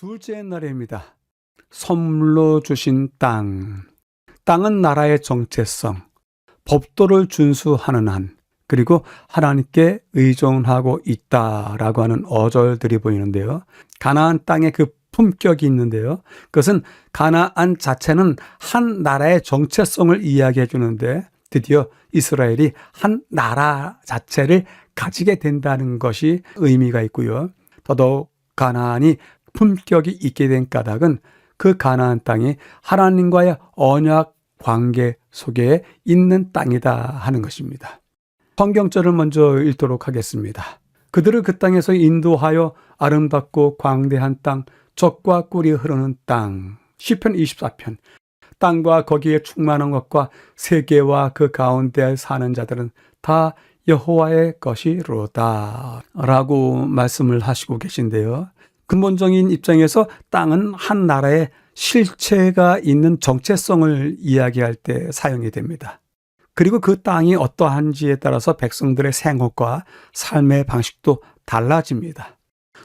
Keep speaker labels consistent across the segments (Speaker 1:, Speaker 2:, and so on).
Speaker 1: 둘째 날입니다. 선물로 주신 땅. 땅은 나라의 정체성, 법도를 준수하는 한, 그리고 하나님께 의존하고 있다라고 하는 어절들이 보이는데요. 가나안 땅에 그 품격이 있는데요. 그것은 가나안 자체는 한 나라의 정체성을 이야기해 주는데 드디어 이스라엘이 한 나라 자체를 가지게 된다는 것이 의미가 있고요. 더더욱 가나안이 품격이 있게 된 까닭은 그 가나안 땅이 하나님과의 언약 관계 속에 있는 땅이다 하는 것입니다. 성경절을 먼저 읽도록 하겠습니다. 그들을 그 땅에서 인도하여 아름답고 광대한 땅, 젖과 꿀이 흐르는 땅. 시편 24편. 땅과 거기에 충만한 것과 세계와 그 가운데 사는 자들은 다 여호와의 것이로다 라고 말씀을 하시고 계신데요. 근본적인 입장에서 땅은 한 나라의 실체가 있는 정체성을 이야기할 때 사용이 됩니다. 그리고 그 땅이 어떠한지에 따라서 백성들의 생활과 삶의 방식도 달라집니다.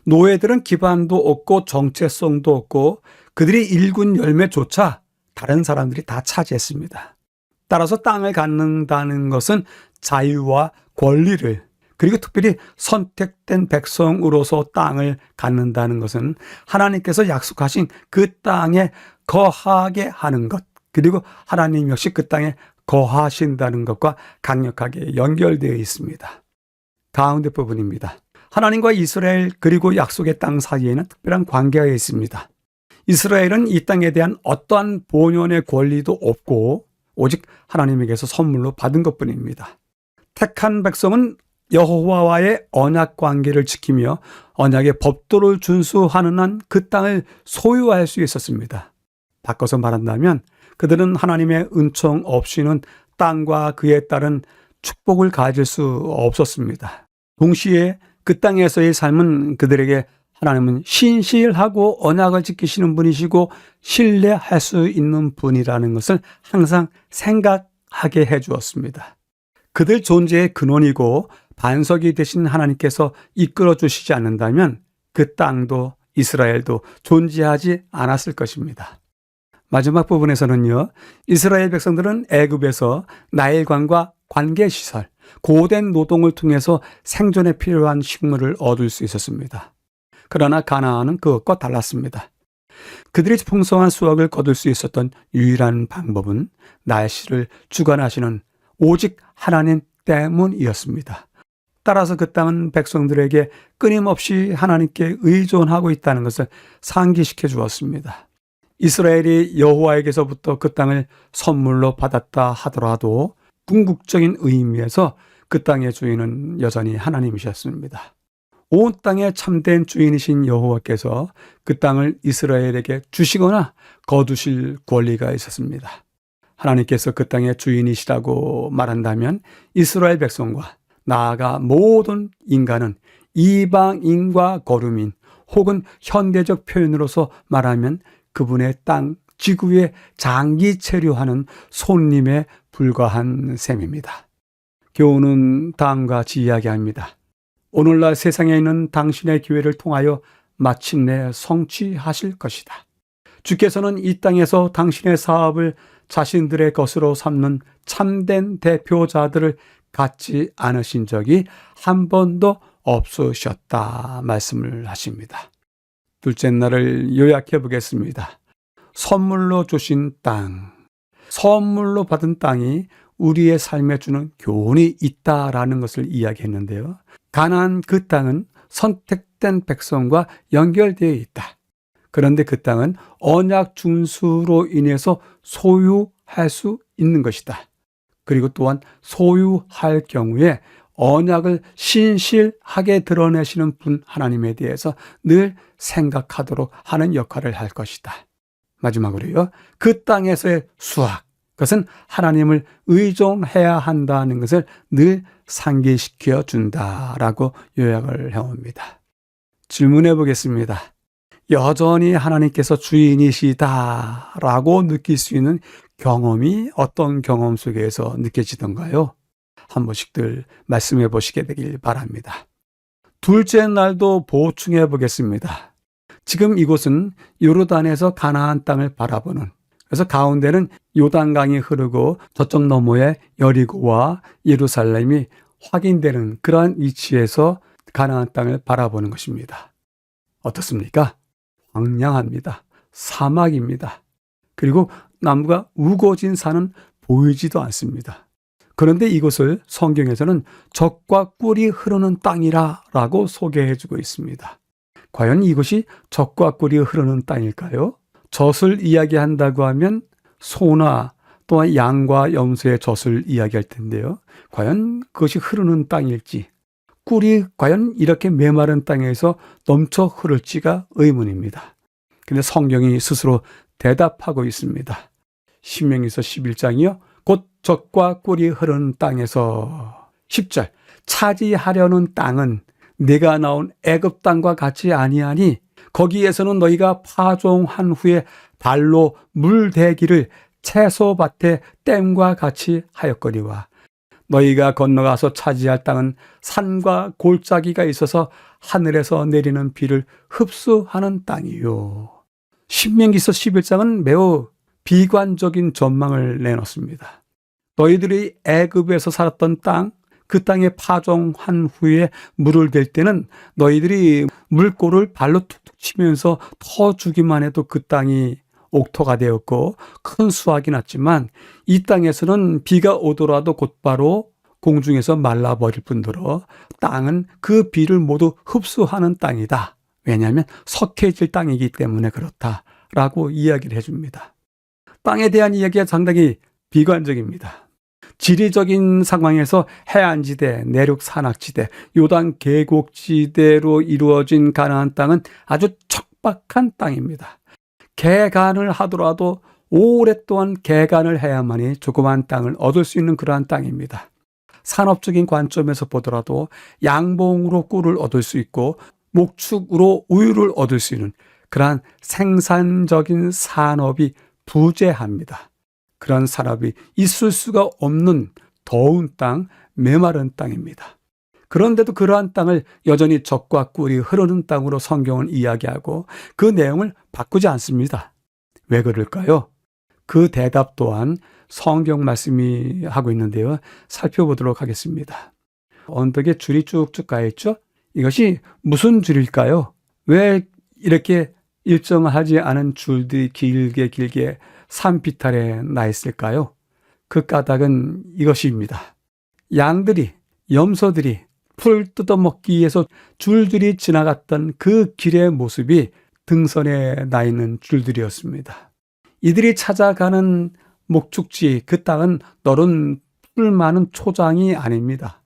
Speaker 1: 노예들은 기반도 없고 정체성도 없고 그들이 일군 열매조차 다른 사람들이 다 차지했습니다. 따라서 땅을 갖는다는 것은 자유와 권리를, 그리고 특별히 선택된 백성으로서 땅을 갖는다는 것은 하나님께서 약속하신 그 땅에 거하게 하는 것, 그리고 하나님 역시 그 땅에 거하신다는 것과 강력하게 연결되어 있습니다. 가운데 부분입니다. 하나님과 이스라엘 그리고 약속의 땅 사이에는 특별한 관계가 있습니다. 이스라엘은 이 땅에 대한 어떠한 본연의 권리도 없고 오직 하나님에게서 선물로 받은 것뿐입니다. 택한 백성은 여호와와의 언약 관계를 지키며 언약의 법도를 준수하는 한 그 땅을 소유할 수 있었습니다. 바꿔서 말한다면 그들은 하나님의 은총 없이는 땅과 그에 따른 축복을 가질 수 없었습니다. 동시에 그 땅에서의 삶은 그들에게 하나님은 신실하고 언약을 지키시는 분이시고 신뢰할 수 있는 분이라는 것을 항상 생각하게 해주었습니다. 그들 존재의 근원이고 반석이 되신 하나님께서 이끌어 주시지 않는다면 그 땅도 이스라엘도 존재하지 않았을 것입니다. 마지막 부분에서는요, 이스라엘 백성들은 애굽에서 나일강과 관계시설, 고된 노동을 통해서 생존에 필요한 식물을 얻을 수 있었습니다. 그러나 가나안은 그것과 달랐습니다. 그들이 풍성한 수확을 거둘 수 있었던 유일한 방법은 날씨를 주관하시는 오직 하나님 때문이었습니다. 따라서 그 땅은 백성들에게 끊임없이 하나님께 의존하고 있다는 것을 상기시켜 주었습니다. 이스라엘이 여호와에게서부터 그 땅을 선물로 받았다 하더라도 궁극적인 의미에서 그 땅의 주인은 여전히 하나님이셨습니다. 온 땅의 참된 주인이신 여호와께서 그 땅을 이스라엘에게 주시거나 거두실 권리가 있었습니다. 하나님께서 그 땅의 주인이시라고 말한다면 이스라엘 백성과 나아가 모든 인간은 이방인과 거류민 혹은 현대적 표현으로서 말하면 그분의 땅, 지구에 장기 체류하는 손님에 불과한 셈입니다. 교훈은 다음과 같이 이야기합니다. 오늘날 세상에 있는 당신의 기회를 통하여 마침내 성취하실 것이다. 주께서는 이 땅에서 당신의 사업을 자신들의 것으로 삼는 참된 대표자들을 갖지 않으신 적이 한 번도 없으셨다 말씀을 하십니다. 둘째 날을 요약해 보겠습니다. 선물로 주신 땅. 선물로 받은 땅이 우리의 삶에 주는 교훈이 있다라는 것을 이야기했는데요. 가나안 그 땅은 선택된 백성과 연결되어 있다. 그런데 그 땅은 언약 준수로 인해서 소유할 수 있는 것이다. 그리고 또한 소유할 경우에 언약을 신실하게 드러내시는 분 하나님에 대해서 늘 생각하도록 하는 역할을 할 것이다. 마지막으로요, 그 땅에서의 수확, 그것은 하나님을 의존해야 한다는 것을 늘 상기시켜 준다라고 요약을 해옵니다. 질문해 보겠습니다. 여전히 하나님께서 주인이시다라고 느낄 수 있는 경험이 어떤 경험 속에서 느껴지던가요? 한 번씩들 말씀해 보시게 되길 바랍니다. 둘째 날도 보충해 보겠습니다. 지금 이곳은 요르단에서 가나안 땅을 바라보는, 그래서 가운데는 요단강이 흐르고 저쪽 너머에 여리고와 예루살렘이 확인되는 그러한 위치에서 가나안 땅을 바라보는 것입니다. 어떻습니까? 황량합니다. 사막입니다. 그리고 나무가 우거진 산은 보이지도 않습니다. 그런데 이곳을 성경에서는 젖과 꿀이 흐르는 땅이라고 소개해주고 있습니다. 과연 이곳이 젖과 꿀이 흐르는 땅일까요? 젖을 이야기한다고 하면 소나 또한 양과 염소의 젖을 이야기할 텐데요. 과연 그것이 흐르는 땅일지, 꿀이 과연 이렇게 메마른 땅에서 넘쳐 흐를지가 의문입니다. 근데 성경이 스스로 대답하고 있습니다. 신명기서 11장이요. 곧 젖과 꿀이 흐르는 땅에서 10절 차지하려는 땅은 내가 나온 애굽 땅과 같이 아니하니 거기에서는 너희가 파종한 후에 발로 물대기를 채소밭에 댐과 같이 하였거니와 너희가 건너가서 차지할 땅은 산과 골짜기가 있어서 하늘에서 내리는 비를 흡수하는 땅이요. 신명기서 11장은 매우 비관적인 전망을 내놓습니다. 너희들이 애굽에서 살았던 땅, 그 땅에 파종한 후에 물을 댈 때는 너희들이 물꼬를 발로 툭툭 치면서 터주기만 해도 그 땅이 옥토가 되었고 큰 수확이 났지만 이 땅에서는 비가 오더라도 곧바로 공중에서 말라버릴 뿐더러 땅은 그 비를 모두 흡수하는 땅이다. 왜냐하면 석회질 땅이기 때문에 그렇다라고 이야기를 해줍니다. 땅에 대한 이야기가 상당히 비관적입니다. 지리적인 상황에서 해안지대, 내륙 산악지대, 요단 계곡지대로 이루어진 가나안 땅은 아주 척박한 땅입니다. 개간을 하더라도 오랫동안 개간을 해야만이 조그만 땅을 얻을 수 있는 그러한 땅입니다. 산업적인 관점에서 보더라도 양봉으로 꿀을 얻을 수 있고 목축으로 우유를 얻을 수 있는 그러한 생산적인 산업이 부재합니다. 그런 산업이 있을 수가 없는 더운 땅, 메마른 땅입니다. 그런데도 그러한 땅을 여전히 젖과 꿀이 흐르는 땅으로 성경은 이야기하고 그 내용을 바꾸지 않습니다. 왜 그럴까요? 그 대답 또한 성경 말씀이 하고 있는데요. 살펴보도록 하겠습니다. 언덕에 줄이 쭉쭉 가 있죠? 이것이 무슨 줄일까요? 왜 이렇게 일정하지 않은 줄들이 길게 산비탈에 나 있을까요? 그 까닭은 이것입니다. 양들이, 염소들이 풀 뜯어먹기 위해서 줄들이 지나갔던 그 길의 모습이 등선에 나 있는 줄들이었습니다. 이들이 찾아가는 목축지, 그 땅은 너른 풀 많은 초장이 아닙니다.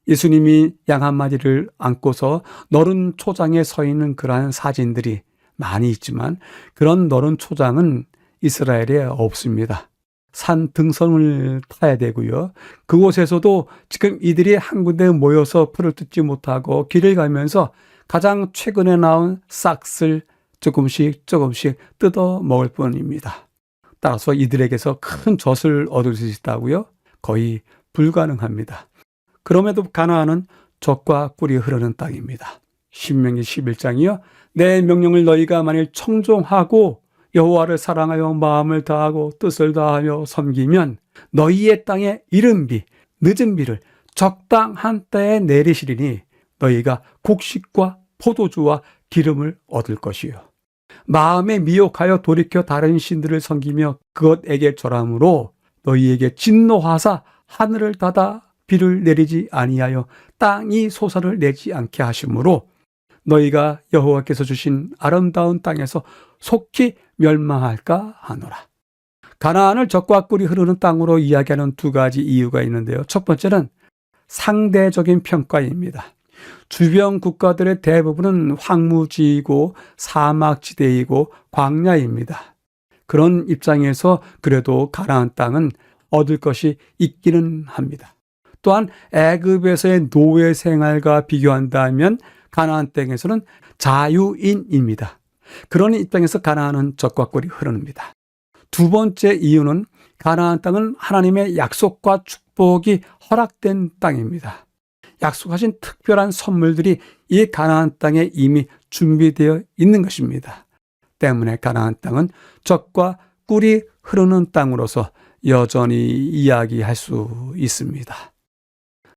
Speaker 1: 예수님이 양 한 마리를 안고서 너른 초장에 서 있는 그러한 사진들이 많이 있지만 그런 너른 초장은 이스라엘에 없습니다. 산 등성을 타야 되고요. 그곳에서도 지금 이들이 한 군데 모여서 풀을 뜯지 못하고 길을 가면서 가장 최근에 나온 싹을 조금씩 뜯어 먹을 뿐입니다. 따라서 이들에게서 큰 젖을 얻을 수 있다고요? 거의 불가능합니다. 그럼에도 가나안은 젖과 꿀이 흐르는 땅입니다. 신명기 11장이요. 내 명령을 너희가 만일 청종하고 여호와를 사랑하여 마음을 다하고 뜻을 다하며 섬기면 너희의 땅에 이른 비, 늦은 비를 적당한 때에 내리시리니 너희가 곡식과 포도주와 기름을 얻을 것이요. 마음에 미혹하여 돌이켜 다른 신들을 섬기며 그것에게 절함으로 너희에게 진노하사 하늘을 닫아 비를 내리지 아니하여 땅이 소사를 내지 않게 하심으로 너희가 여호와께서 주신 아름다운 땅에서 속히 멸망할까 하노라. 가나안을 젖과 꿀이 흐르는 땅으로 이야기하는 두 가지 이유가 있는데요. 첫 번째는 상대적인 평가입니다. 주변 국가들의 대부분은 황무지이고 사막지대이고 광야입니다. 그런 입장에서 그래도 가나안 땅은 얻을 것이 있기는 합니다. 또한 애굽에서의 노예 생활과 비교한다면 가나안 땅에서는 자유인입니다. 그런 입장에서 가나안은 젖과 꿀이 흐릅니다. 두 번째 이유는 가나안 땅은 하나님의 약속과 축복이 허락된 땅입니다. 약속하신 특별한 선물들이 이 가나안 땅에 이미 준비되어 있는 것입니다. 때문에 가나안 땅은 젖과 꿀이 흐르는 땅으로서 여전히 이야기할 수 있습니다.